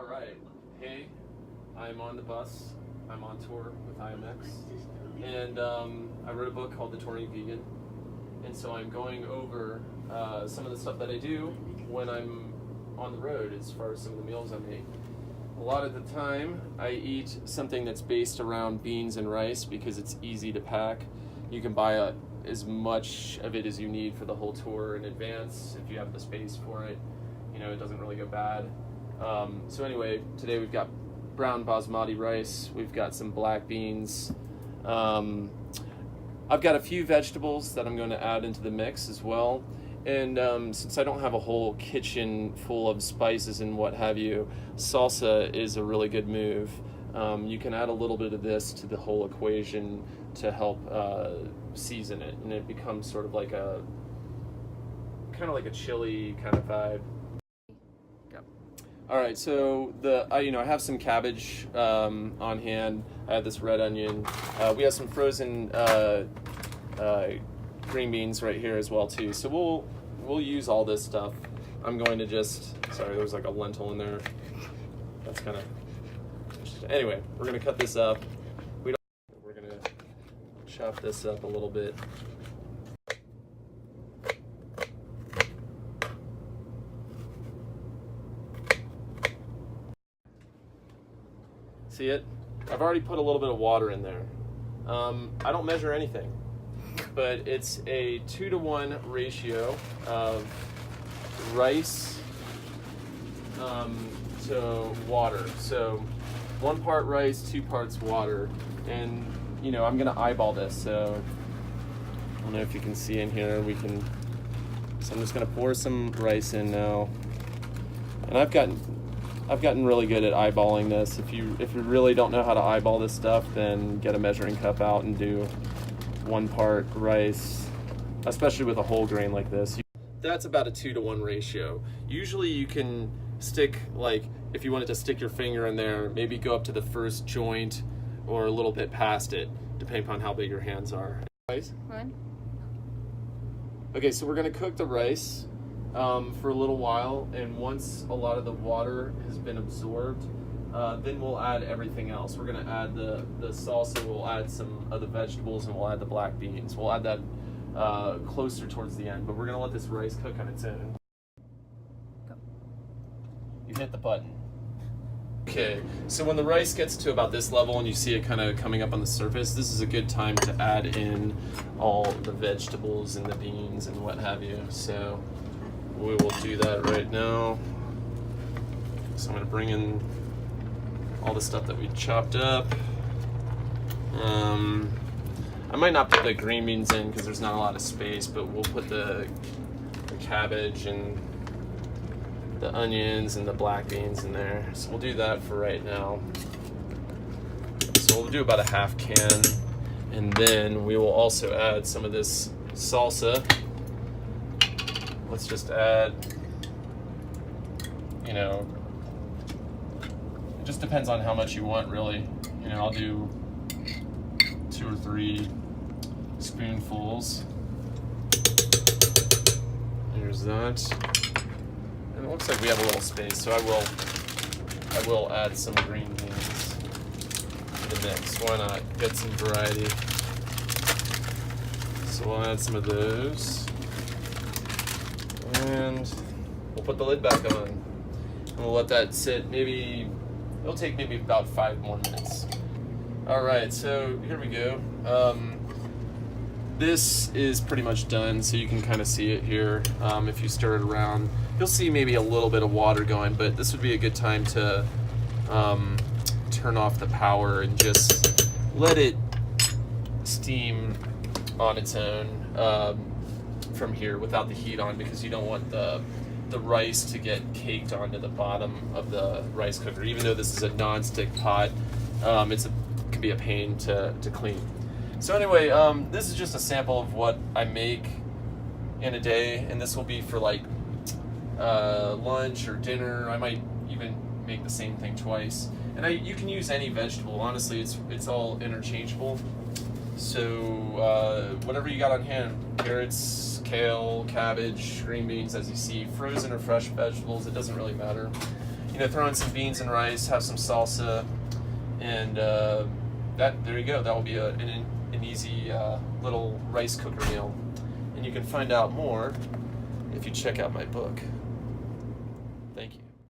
All right. Hey, I'm on the bus. I'm on tour with IMX. And I wrote a book called The Touring Vegan. And so I'm going over some of the stuff that I do when I'm on the road as far as some of the meals I make. A lot of the time, I eat something that's based around beans and rice because it's easy to pack. You can buy as much of it as you need for the whole tour in advance if you have the space for it. You know, it doesn't really go bad. So anyway, today we've got brown basmati rice, we've got some black beans. I've got a few vegetables that I'm going to add into the mix as well. And since I don't have a whole kitchen full of spices and what have you, salsa is a really good move. You can add a little bit of this to the whole equation to help season it, and it becomes sort of like a kind of chili kind of vibe. Yep. All right, so I have some cabbage on hand. I have this red onion. We have some frozen green beans right here as well too. So we'll use all this stuff. I'm going to sorry, there was like a lentil in there. That's kind of, anyway, we're gonna cut this up. We're gonna chop this up a little bit. See it? I've already put a little bit of water in there. I don't measure anything, but it's a 2-to-1 ratio of rice to water. So 1 part rice, 2 parts water. And I'm gonna eyeball this. So I don't know if you can see in here. So I'm just gonna pour some rice in now. And I've gotten really good at eyeballing this. If you really don't know how to eyeball this stuff, then get a measuring cup out and do 1 part rice, especially with a whole grain like this. That's about a 2-to-1 ratio. Usually you can stick, like, if you wanted to stick your finger in there, maybe go up to the first joint or a little bit past it, depending upon how big your hands are. Rice? One. Okay, so we're gonna cook the rice for a little while, and once a lot of the water has been absorbed, then we'll add everything else. We're gonna add the salsa, we'll add some of the vegetables, and we'll add the black beans. We'll add that closer towards the end, but we're gonna let this rice cook on its own. Go. You hit the button. Okay, so when the rice gets to about this level and you see it kind of coming up on the surface, this is a good time to add in all the vegetables and the beans and what have you. So we will do that right now. So I'm gonna bring in all the stuff that we chopped up. I might not put the green beans in because there's not a lot of space, but we'll put the cabbage and the onions and the black beans in there. So we'll do that for right now. So we'll do about a half can, and then we will also add some of this salsa. Let's just add, it just depends on how much you want, really. I'll do 2 or 3 spoonfuls. There's that. And it looks like we have a little space, so I will add some green beans to the mix. Why not? Get some variety. So we'll add some of those. And we'll put the lid back on. And we'll let that sit it'll take maybe about 5 more minutes. All right, so here we go. This is pretty much done, so you can kind of see it here. If you stir it around, you'll see maybe a little bit of water going, but this would be a good time to turn off the power and just let it steam on its own from here without the heat on, because you don't want the rice to get caked onto the bottom of the rice cooker. Even though this is a non-stick pot, it can be a pain to clean. So anyway, this is just a sample of what I make in a day, and this will be for like lunch or dinner. I might even make the same thing twice. And you can use any vegetable. Honestly, it's all interchangeable. So whatever you got on hand, carrots, kale, cabbage, green beans, as you see, frozen or fresh vegetables, it doesn't really matter. throw in some beans and rice, have some salsa, and there you go. That will be an easy little rice cooker meal. And you can find out more if you check out my book.